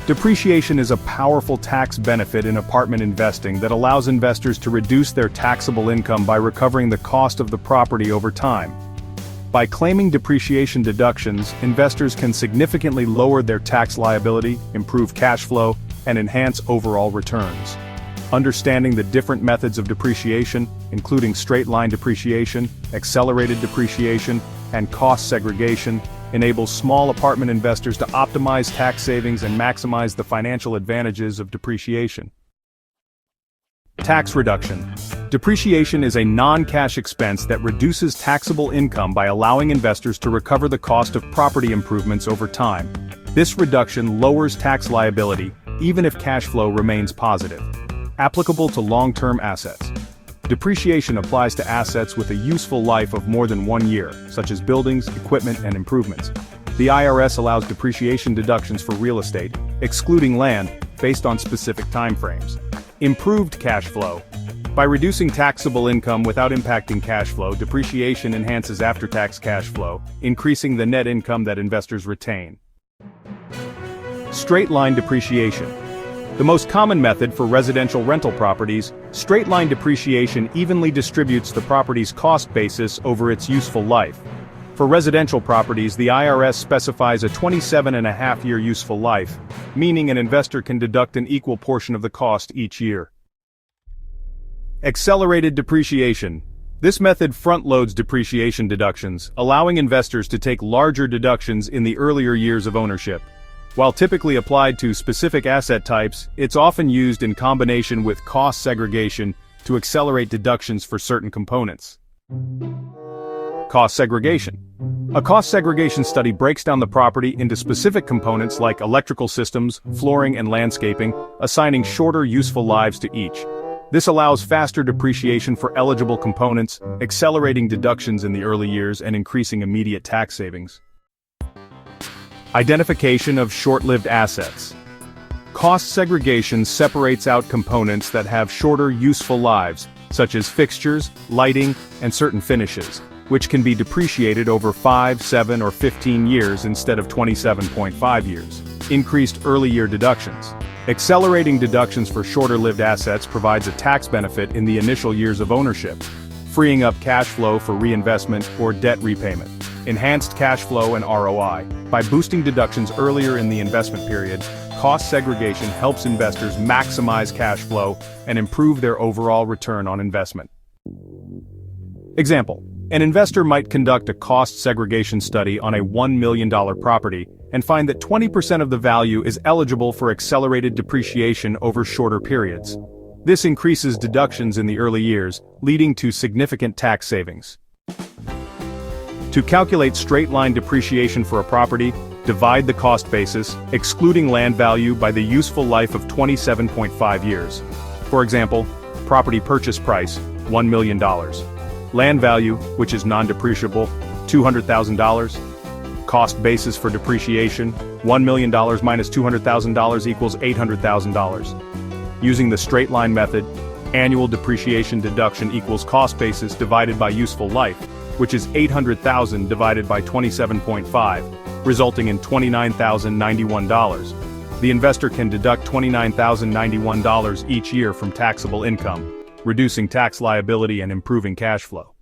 Depreciation is a powerful tax benefit in apartment investing that allows investors to reduce their taxable income by recovering the cost of the property over time. By claiming depreciation deductions, investors can significantly lower their tax liability, improve cash flow, and enhance overall returns. Understanding the different methods of depreciation, including straight-line depreciation, accelerated depreciation, and cost segregation, enables small apartment investors to optimize tax savings and maximize the financial advantages of depreciation. Tax reduction. Depreciation is a non-cash expense that reduces taxable income by allowing investors to recover the cost of property improvements over time. This reduction lowers tax liability, even if cash flow remains positive. Applicable to long-term assets. Depreciation applies to assets with a useful life of more than 1 year, such as buildings, equipment, and improvements. The IRS allows depreciation deductions for real estate, excluding land, based on specific timeframes. Improved cash flow. By reducing taxable income without impacting cash flow, depreciation enhances after-tax cash flow, increasing the net income that investors retain. Straight-line depreciation. The most common method for residential rental properties, straight-line depreciation evenly distributes the property's cost basis over its useful life. For residential properties, the IRS specifies a 27.5-year useful life, meaning an investor can deduct an equal portion of the cost each year. Accelerated depreciation. This method front-loads depreciation deductions, allowing investors to take larger deductions in the earlier years of ownership. While typically applied to specific asset types, it's often used in combination with cost segregation to accelerate deductions for certain components. Cost segregation. A cost segregation study breaks down the property into specific components like electrical systems, flooring, and landscaping, assigning shorter useful lives to each. This allows faster depreciation for eligible components, accelerating deductions in the early years and increasing immediate tax savings. Identification of short-lived assets. Cost segregation separates out components that have shorter useful lives, such as fixtures, lighting, and certain finishes, which can be depreciated over 5, 7, or 15 years instead of 27.5 years. Increased early year deductions. Accelerating deductions for shorter-lived assets provides a tax benefit in the initial years of ownership, freeing up cash flow for reinvestment or debt repayment. Enhanced cash flow and ROI. By boosting deductions earlier in the investment period, cost segregation helps investors maximize cash flow and improve their overall return on investment. Example: an investor might conduct a cost segregation study on a $1 million property and find that 20% of the value is eligible for accelerated depreciation over shorter periods. This increases deductions in the early years, leading to significant tax savings. To calculate straight-line depreciation for a property, divide the cost basis, excluding land value, by the useful life of 27.5 years. For example, property purchase price, $1 million. Land value, which is non-depreciable, $200,000. Cost basis for depreciation, $1 million minus $200,000 equals $800,000. Using the straight-line method, annual depreciation deduction equals cost basis divided by useful life, which is $800,000 divided by 27.5, resulting in $29,091. The investor can deduct $29,091 each year from taxable income, reducing tax liability and improving cash flow.